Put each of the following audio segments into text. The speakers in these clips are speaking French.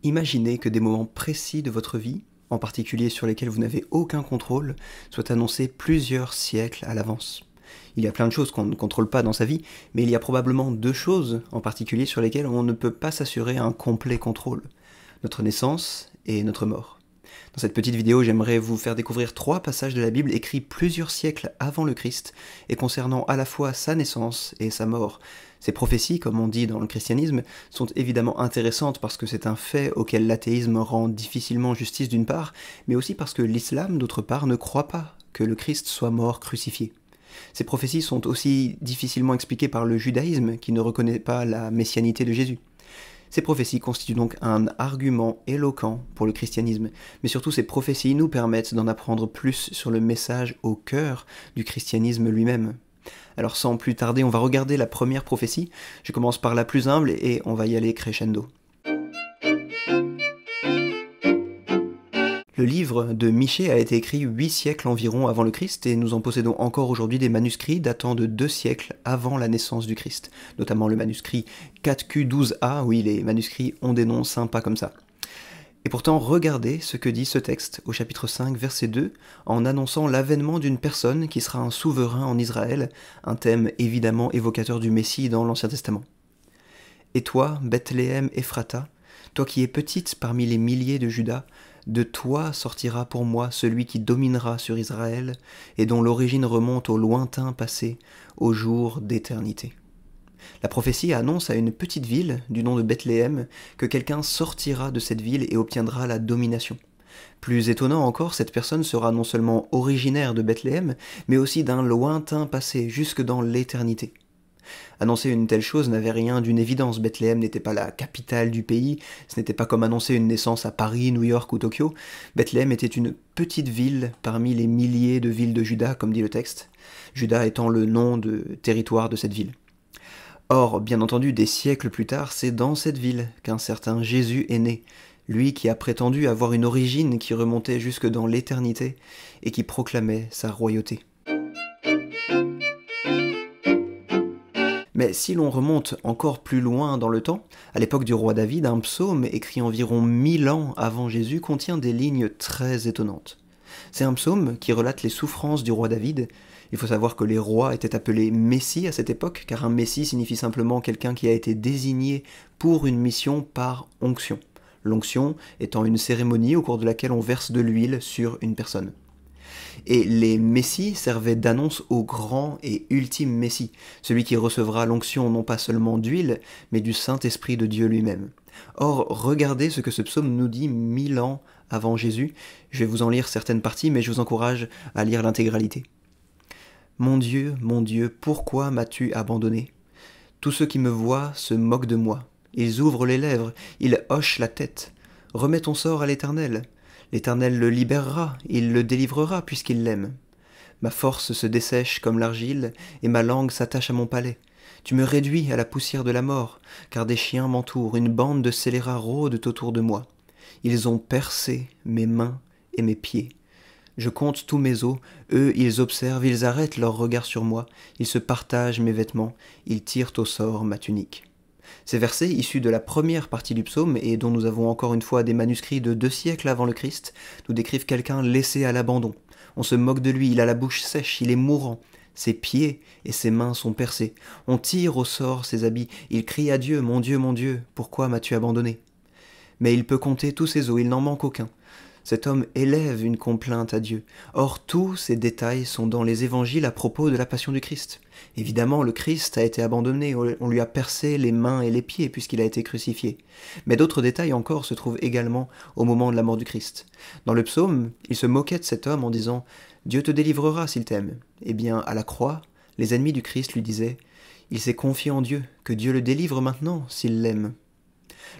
Imaginez que des moments précis de votre vie, en particulier sur lesquels vous n'avez aucun contrôle, soient annoncés plusieurs siècles à l'avance. Il y a plein de choses qu'on ne contrôle pas dans sa vie, mais il y a probablement deux choses en particulier sur lesquelles on ne peut pas s'assurer un complet contrôle. Notre naissance et notre mort. Dans cette petite vidéo, j'aimerais vous faire découvrir 3 passages de la Bible écrits plusieurs siècles avant le Christ et concernant à la fois sa naissance et sa mort. Ces prophéties, comme on dit dans le christianisme, sont évidemment intéressantes parce que c'est un fait auquel l'athéisme rend difficilement justice d'une part, mais aussi parce que l'islam d'autre part ne croit pas que le Christ soit mort crucifié. Ces prophéties sont aussi difficilement expliquées par le judaïsme qui ne reconnaît pas la messianité de Jésus. Ces prophéties constituent donc un argument éloquent pour le christianisme, mais surtout ces prophéties nous permettent d'en apprendre plus sur le message au cœur du christianisme lui-même. Alors sans plus tarder, on va regarder la première prophétie. Je commence par la plus humble et on va y aller crescendo. Le livre de Michée a été écrit 8 siècles environ avant le Christ et nous en possédons encore aujourd'hui des manuscrits datant de 2 siècles avant la naissance du Christ, notamment le manuscrit 4Q12A, oui les manuscrits ont des noms sympas comme ça. Et pourtant, regardez ce que dit ce texte au chapitre 5, verset 2, en annonçant l'avènement d'une personne qui sera un souverain en Israël, un thème évidemment évocateur du Messie dans l'Ancien Testament. « Et toi, Bethléem Ephrata, toi qui es petite parmi les milliers de Juda, de toi sortira pour moi celui qui dominera sur Israël, et dont l'origine remonte au lointain passé, au jour d'éternité. » La prophétie annonce à une petite ville du nom de Bethléem que quelqu'un sortira de cette ville et obtiendra la domination. Plus étonnant encore, cette personne sera non seulement originaire de Bethléem, mais aussi d'un lointain passé, jusque dans l'éternité. Annoncer une telle chose n'avait rien d'une évidence. Bethléem n'était pas la capitale du pays, ce n'était pas comme annoncer une naissance à Paris, New York ou Tokyo. Bethléem était une petite ville parmi les milliers de villes de Juda, comme dit le texte, Juda étant le nom de territoire de cette ville. Or, bien entendu, des siècles plus tard, c'est dans cette ville qu'un certain Jésus est né, lui qui a prétendu avoir une origine qui remontait jusque dans l'éternité et qui proclamait sa royauté. Mais si l'on remonte encore plus loin dans le temps, à l'époque du roi David, un psaume écrit environ 1000 ans avant Jésus contient des lignes très étonnantes. C'est un psaume qui relate les souffrances du roi David. Il faut savoir que les rois étaient appelés Messie à cette époque, car un Messie signifie simplement quelqu'un qui a été désigné pour une mission par onction. L'onction étant une cérémonie au cours de laquelle on verse de l'huile sur une personne. Et les Messies servaient d'annonce au grand et ultime Messie, celui qui recevra l'onction non pas seulement d'huile, mais du Saint-Esprit de Dieu lui-même. Or, regardez ce que ce psaume nous dit 1000 ans avant Jésus. Je vais vous en lire certaines parties, mais je vous encourage à lire l'intégralité. « Mon Dieu, pourquoi m'as-tu abandonné ? Tous ceux qui me voient se moquent de moi. Ils ouvrent les lèvres, ils hochent la tête. Remets ton sort à l'Éternel. L'Éternel le libérera, il le délivrera puisqu'il l'aime. Ma force se dessèche comme l'argile, et ma langue s'attache à mon palais. Tu me réduis à la poussière de la mort, car des chiens m'entourent, une bande de scélérats rôdent autour de moi. Ils ont percé mes mains et mes pieds. Je compte tous mes os, eux ils observent, ils arrêtent leur regard sur moi, ils se partagent mes vêtements, ils tirent au sort ma tunique. » Ces versets, issus de la première partie du psaume, et dont nous avons encore une fois des manuscrits de 2 siècles avant le Christ, nous décrivent quelqu'un laissé à l'abandon. On se moque de lui, il a la bouche sèche, il est mourant. Ses pieds et ses mains sont percés. On tire au sort ses habits, il crie à Dieu, mon Dieu, pourquoi m'as-tu abandonné ? Mais il peut compter tous ses os, il n'en manque aucun. Cet homme élève une complainte à Dieu. Or, tous ces détails sont dans les évangiles à propos de la passion du Christ. Évidemment, le Christ a été abandonné, on lui a percé les mains et les pieds puisqu'il a été crucifié. Mais d'autres détails encore se trouvent également au moment de la mort du Christ. Dans le psaume, il se moquait de cet homme en disant « Dieu te délivrera s'il t'aime ». Eh bien, à la croix, les ennemis du Christ lui disaient « Il s'est confié en Dieu, que Dieu le délivre maintenant s'il l'aime ».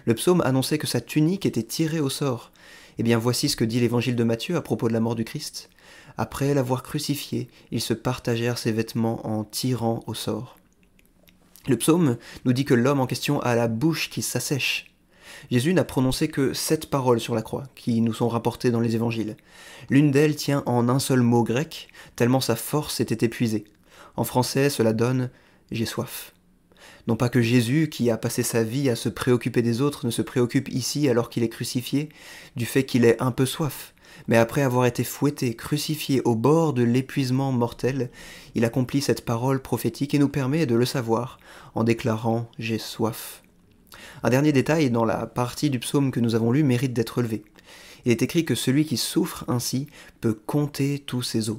Le psaume annonçait que sa tunique était tirée au sort. Eh bien, voici ce que dit l'évangile de Matthieu à propos de la mort du Christ. Après l'avoir crucifié, ils se partagèrent ses vêtements en tirant au sort. Le psaume nous dit que l'homme en question a la bouche qui s'assèche. Jésus n'a prononcé que 7 paroles sur la croix, qui nous sont rapportées dans les évangiles. L'une d'elles tient en un seul mot grec, tellement sa force était épuisée. En français, cela donne « j'ai soif ». Non pas que Jésus, qui a passé sa vie à se préoccuper des autres, ne se préoccupe ici alors qu'il est crucifié, du fait qu'il ait un peu soif, mais après avoir été fouetté, crucifié au bord de l'épuisement mortel, il accomplit cette parole prophétique et nous permet de le savoir en déclarant « J'ai soif ». Un dernier détail dans la partie du psaume que nous avons lu mérite d'être relevé. Il est écrit que celui qui souffre ainsi peut compter tous ses os.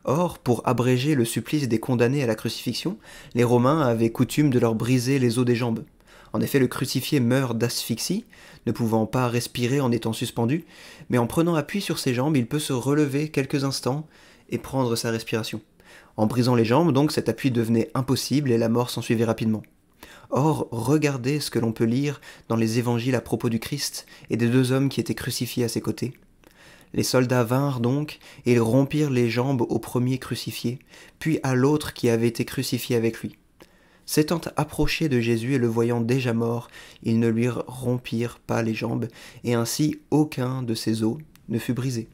Or, pour abréger le supplice des condamnés à la crucifixion, les Romains avaient coutume de leur briser les os des jambes. En effet, le crucifié meurt d'asphyxie, ne pouvant pas respirer en étant suspendu, mais en prenant appui sur ses jambes, il peut se relever quelques instants et prendre sa respiration. En brisant les jambes, donc, cet appui devenait impossible et la mort s'ensuivait rapidement. Or, regardez ce que l'on peut lire dans les évangiles à propos du Christ et des deux hommes qui étaient crucifiés à ses côtés. Les soldats vinrent donc, et ils rompirent les jambes au premier crucifié, puis à l'autre qui avait été crucifié avec lui. S'étant approchés de Jésus et le voyant déjà mort, ils ne lui rompirent pas les jambes, et ainsi aucun de ses os ne fut brisé.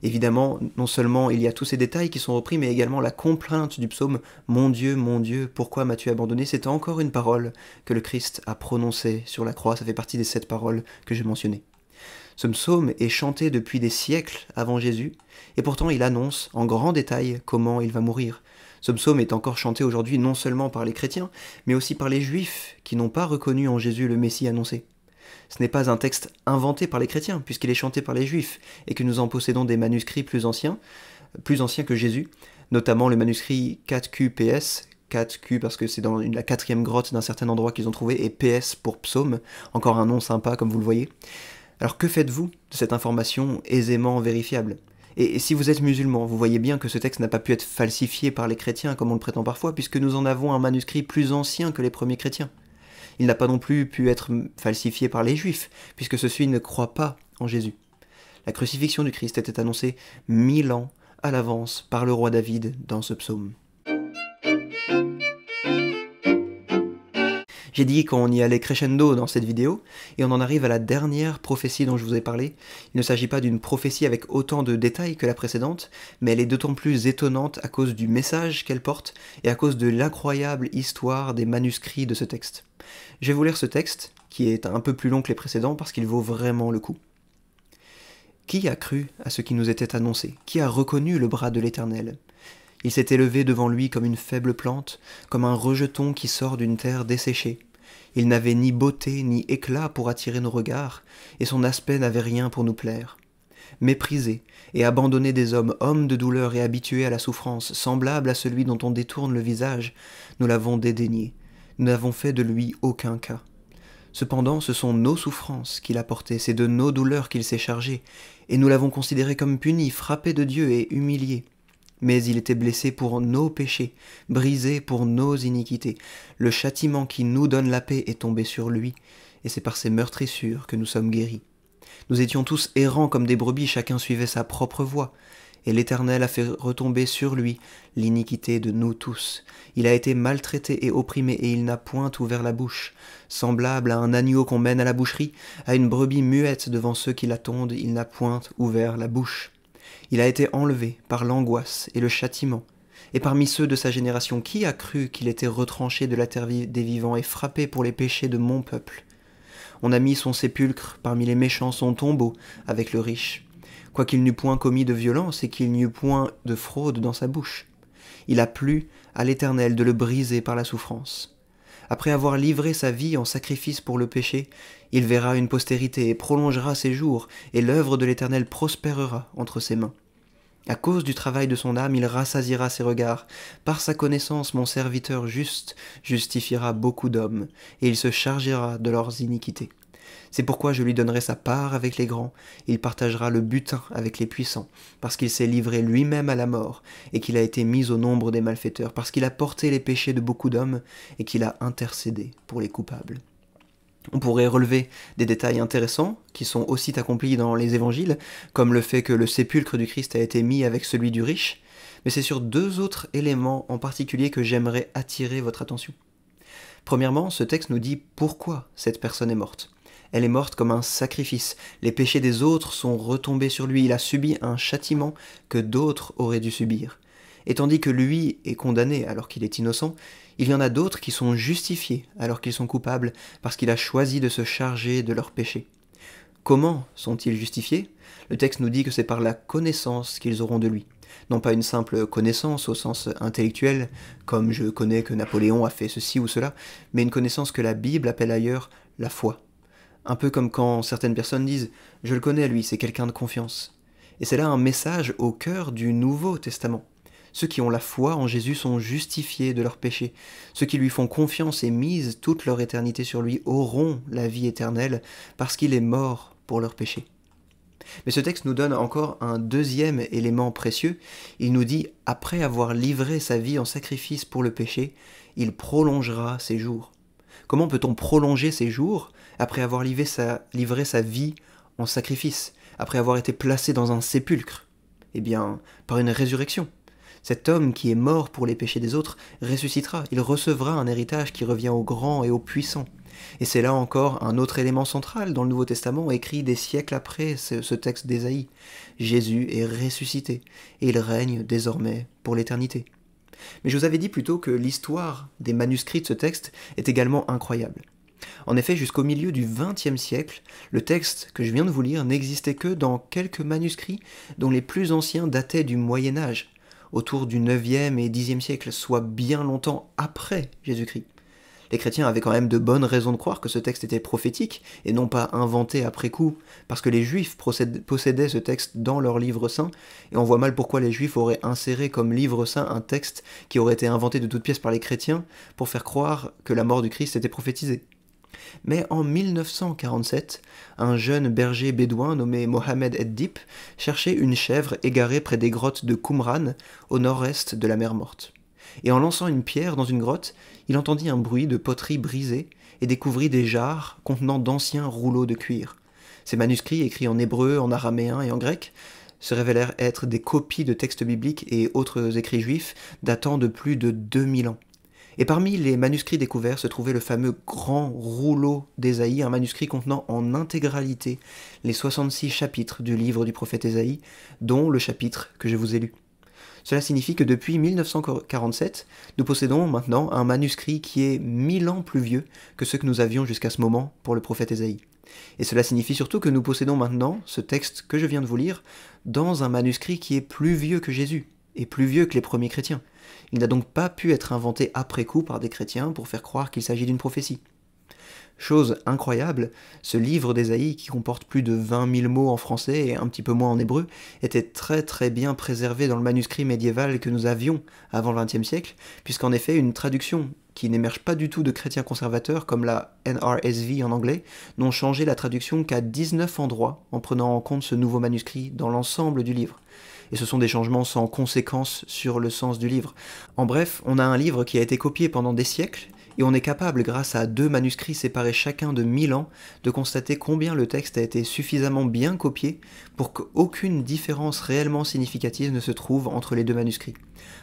Évidemment, non seulement il y a tous ces détails qui sont repris, mais également la complainte du psaume « Mon Dieu, pourquoi m'as-tu abandonné ?» C'est encore une parole que le Christ a prononcée sur la croix, ça fait partie des 7 paroles que j'ai mentionnées. Ce psaume est chanté depuis des siècles avant Jésus, et pourtant il annonce en grand détail comment il va mourir. Ce psaume est encore chanté aujourd'hui non seulement par les chrétiens, mais aussi par les juifs qui n'ont pas reconnu en Jésus le Messie annoncé. Ce n'est pas un texte inventé par les chrétiens, puisqu'il est chanté par les juifs, et que nous en possédons des manuscrits plus anciens que Jésus, notamment le manuscrit 4QPS, 4Q parce que c'est dans la 4e grotte d'un certain endroit qu'ils ont trouvé, et PS pour psaume, encore un nom sympa comme vous le voyez. Alors que faites-vous de cette information aisément vérifiable ? Et si vous êtes musulman, vous voyez bien que ce texte n'a pas pu être falsifié par les chrétiens comme on le prétend parfois, puisque nous en avons un manuscrit plus ancien que les premiers chrétiens. Il n'a pas non plus pu être falsifié par les Juifs, puisque ceux-ci ne croient pas en Jésus. La crucifixion du Christ était annoncée 1000 ans à l'avance par le roi David dans ce psaume. J'ai dit qu'on y allait crescendo dans cette vidéo, et on en arrive à la dernière prophétie dont je vous ai parlé. Il ne s'agit pas d'une prophétie avec autant de détails que la précédente, mais elle est d'autant plus étonnante à cause du message qu'elle porte, et à cause de l'incroyable histoire des manuscrits de ce texte. Je vais vous lire ce texte, qui est un peu plus long que les précédents, parce qu'il vaut vraiment le coup. Qui a cru à ce qui nous était annoncé? Qui a reconnu le bras de l'Éternel? Il s'est élevé devant lui comme une faible plante, comme un rejeton qui sort d'une terre desséchée. Il n'avait ni beauté ni éclat pour attirer nos regards, et son aspect n'avait rien pour nous plaire. Méprisé et abandonné des hommes, homme de douleur et habitué à la souffrance, semblable à celui dont on détourne le visage, nous l'avons dédaigné. Nous n'avons fait de lui aucun cas. Cependant, ce sont nos souffrances qu'il a portées, c'est de nos douleurs qu'il s'est chargé, et nous l'avons considéré comme puni, frappé de Dieu et humilié. Mais il était blessé pour nos péchés, brisé pour nos iniquités. Le châtiment qui nous donne la paix est tombé sur lui, et c'est par ses meurtrissures que nous sommes guéris. Nous étions tous errants comme des brebis, chacun suivait sa propre voie, et l'Éternel a fait retomber sur lui l'iniquité de nous tous. Il a été maltraité et opprimé, et il n'a point ouvert la bouche. Semblable à un agneau qu'on mène à la boucherie, à une brebis muette devant ceux qui la tondent, il n'a point ouvert la bouche. Il a été enlevé par l'angoisse et le châtiment. Et parmi ceux de sa génération, qui a cru qu'il était retranché de la terre des vivants et frappé pour les péchés de mon peuple? On a mis son sépulcre parmi les méchants, son tombeau avec le riche, quoiqu'il n'eût point commis de violence et qu'il n'y eût point de fraude dans sa bouche. Il a plu à l'Éternel de le briser par la souffrance. Après avoir livré sa vie en sacrifice pour le péché, il verra une postérité et prolongera ses jours, et l'œuvre de l'Éternel prospérera entre ses mains. À cause du travail de son âme, il rassasiera ses regards. Par sa connaissance, mon serviteur juste justifiera beaucoup d'hommes, et il se chargera de leurs iniquités. C'est pourquoi je lui donnerai sa part avec les grands, il partagera le butin avec les puissants, parce qu'il s'est livré lui-même à la mort, et qu'il a été mis au nombre des malfaiteurs, parce qu'il a porté les péchés de beaucoup d'hommes, et qu'il a intercédé pour les coupables. On pourrait relever des détails intéressants, qui sont aussi accomplis dans les évangiles, comme le fait que le sépulcre du Christ a été mis avec celui du riche, mais c'est sur 2 autres éléments en particulier que j'aimerais attirer votre attention. Premièrement, ce texte nous dit pourquoi cette personne est morte. Elle est morte comme un sacrifice. Les péchés des autres sont retombés sur lui. Il a subi un châtiment que d'autres auraient dû subir. Et tandis que lui est condamné alors qu'il est innocent, Il y en a d'autres qui sont justifiés alors qu'ils sont coupables parce qu'il a choisi de se charger de leurs péchés. Comment sont-ils justifiés? Le texte nous dit que c'est par la connaissance qu'ils auront de lui. Non pas une simple connaissance au sens intellectuel, comme je connais que Napoléon a fait ceci ou cela, mais une connaissance que la Bible appelle ailleurs la foi. Un peu comme quand certaines personnes disent « je le connais lui, c'est quelqu'un de confiance ». Et c'est là un message au cœur du Nouveau Testament. Ceux qui ont la foi en Jésus sont justifiés de leurs péchés. Ceux qui lui font confiance et misent toute leur éternité sur lui auront la vie éternelle parce qu'il est mort pour leurs péchés. Mais ce texte nous donne encore un deuxième élément précieux. Il nous dit « après avoir livré sa vie en sacrifice pour le péché, il prolongera ses jours ». Comment peut-on prolonger ses jours après avoir livré sa vie en sacrifice, après avoir été placé dans un sépulcre? Eh bien, par une résurrection. Cet homme qui est mort pour les péchés des autres ressuscitera, il recevra un héritage qui revient aux grands et aux puissants. Et c'est là encore un autre élément central dans le Nouveau Testament, écrit des siècles après ce texte d'Ésaïe. Jésus est ressuscité, et il règne désormais pour l'éternité. Mais je vous avais dit plutôt que l'histoire des manuscrits de ce texte est également incroyable. En effet, jusqu'au milieu du XXe siècle, le texte que je viens de vous lire n'existait que dans quelques manuscrits dont les plus anciens dataient du Moyen-Âge, autour du 9e et 10e siècle, soit bien longtemps après Jésus-Christ. Les chrétiens avaient quand même de bonnes raisons de croire que ce texte était prophétique et non pas inventé après coup, parce que les Juifs possédaient ce texte dans leur livre saint, et on voit mal pourquoi les Juifs auraient inséré comme livre saint un texte qui aurait été inventé de toutes pièces par les chrétiens pour faire croire que la mort du Christ était prophétisée. Mais en 1947, un jeune berger bédouin nommé Mohamed Eddip cherchait une chèvre égarée près des grottes de Qumran, au nord-est de la mer Morte. Et en lançant une pierre dans une grotte, il entendit un bruit de poterie brisée et découvrit des jarres contenant d'anciens rouleaux de cuir. Ces manuscrits, écrits en hébreu, en araméen et en grec, se révélèrent être des copies de textes bibliques et autres écrits juifs datant de plus de 2000 ans. Et parmi les manuscrits découverts se trouvait le fameux grand rouleau d'Ésaïe, un manuscrit contenant en intégralité les 66 chapitres du livre du prophète Ésaïe, dont le chapitre que je vous ai lu. Cela signifie que depuis 1947, nous possédons maintenant un manuscrit qui est 1000 ans plus vieux que ceux que nous avions jusqu'à ce moment pour le prophète Ésaïe. Et cela signifie surtout que nous possédons maintenant ce texte que je viens de vous lire dans un manuscrit qui est plus vieux que Jésus, et plus vieux que les premiers chrétiens. Il n'a donc pas pu être inventé après coup par des chrétiens pour faire croire qu'il s'agit d'une prophétie. Chose incroyable, ce livre d'Ésaïe, qui comporte plus de 20 000 mots en français et un petit peu moins en hébreu, était très très bien préservé dans le manuscrit médiéval que nous avions avant le XXe siècle, puisqu'en effet une traduction qui n'émerge pas du tout de chrétiens conservateurs comme la NRSV en anglais, n'ont changé la traduction qu'à 19 endroits en prenant en compte ce nouveau manuscrit dans l'ensemble du livre. Et ce sont des changements sans conséquence sur le sens du livre. En bref, on a un livre qui a été copié pendant des siècles, et on est capable, grâce à 2 manuscrits séparés chacun de 1000 ans, de constater combien le texte a été suffisamment bien copié pour qu'aucune différence réellement significative ne se trouve entre les 2 manuscrits.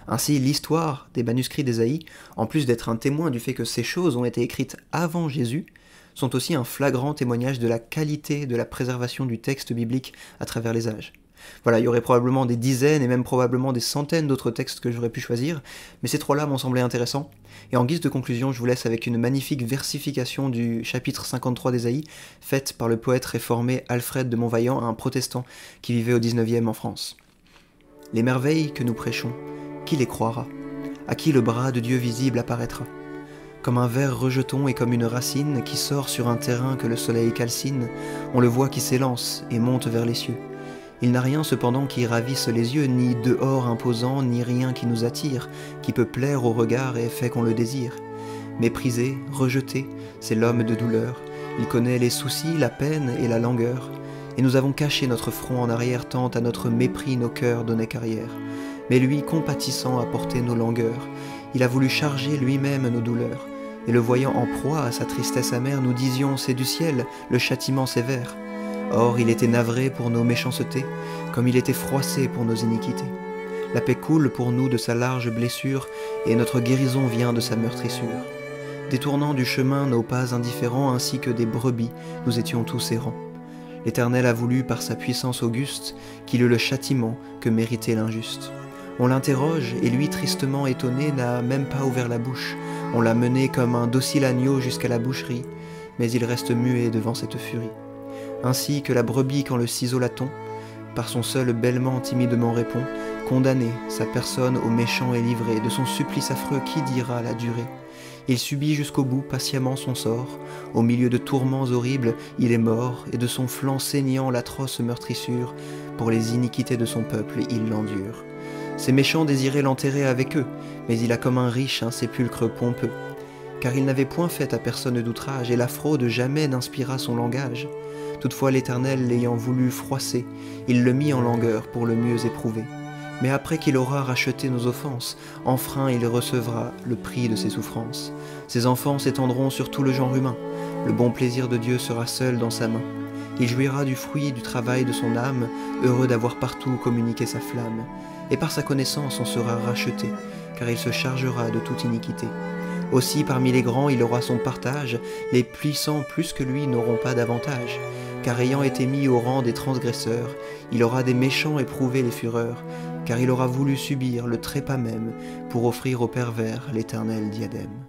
Ainsi, l'histoire des manuscrits d'Ésaïe, en plus d'être un témoin du fait que ces choses ont été écrites avant Jésus, sont aussi un flagrant témoignage de la qualité de la préservation du texte biblique à travers les âges. Voilà, il y aurait probablement des dizaines et même probablement des centaines d'autres textes que j'aurais pu choisir, mais ces 3-là m'ont semblé intéressants. Et en guise de conclusion, je vous laisse avec une magnifique versification du chapitre 53 d'Ésaïe, faite par le poète réformé Alfred de Montvaillant, un protestant qui vivait au 19e en France. Les merveilles que nous prêchons, qui les croira? À qui le bras de Dieu visible apparaîtra? Comme un ver rejeton et comme une racine qui sort sur un terrain que le soleil calcine, on le voit qui s'élance et monte vers les cieux. Il n'a rien cependant qui ravisse les yeux, ni dehors imposant, ni rien qui nous attire, qui peut plaire au regard et fait qu'on le désire. Méprisé, rejeté, c'est l'homme de douleur, il connaît les soucis, la peine et la langueur, et nous avons caché notre front en arrière tant à notre mépris nos cœurs donnaient carrière. Mais lui, compatissant, a porté nos langueurs, il a voulu charger lui-même nos douleurs, et le voyant en proie à sa tristesse amère, nous disions c'est du ciel, le châtiment sévère. Or il était navré pour nos méchancetés, comme il était froissé pour nos iniquités. La paix coule pour nous de sa large blessure, et notre guérison vient de sa meurtrissure. Détournant du chemin nos pas indifférents, ainsi que des brebis, nous étions tous errants. L'Éternel a voulu, par sa puissance auguste, qu'il eût le châtiment que méritait l'injuste. On l'interroge, et lui, tristement étonné, n'a même pas ouvert la bouche. On l'a mené comme un docile agneau jusqu'à la boucherie, mais il reste muet devant cette furie. Ainsi que la brebis quand le ciseau la tond, par son seul bêlement timidement répond, condamné, sa personne au méchant est livrée, de son supplice affreux qui dira la durée? Il subit jusqu'au bout patiemment son sort, au milieu de tourments horribles, il est mort, et de son flanc saignant l'atroce meurtrissure, pour les iniquités de son peuple il l'endure. Ces méchants désiraient l'enterrer avec eux, mais il a comme un riche un sépulcre pompeux, car il n'avait point fait à personne d'outrage, et la fraude jamais n'inspira son langage. Toutefois l'Éternel l'ayant voulu froisser, il le mit en langueur pour le mieux éprouver. Mais après qu'il aura racheté nos offenses, enfreint il recevra le prix de ses souffrances. Ses enfants s'étendront sur tout le genre humain, le bon plaisir de Dieu sera seul dans sa main. Il jouira du fruit du travail de son âme, heureux d'avoir partout communiqué sa flamme. Et par sa connaissance on sera racheté, car il se chargera de toute iniquité. Aussi parmi les grands il aura son partage, les puissants plus que lui n'auront pas d'avantage, car ayant été mis au rang des transgresseurs, il aura des méchants éprouvé les fureurs, car il aura voulu subir le trépas même, pour offrir au pervers l'éternel diadème.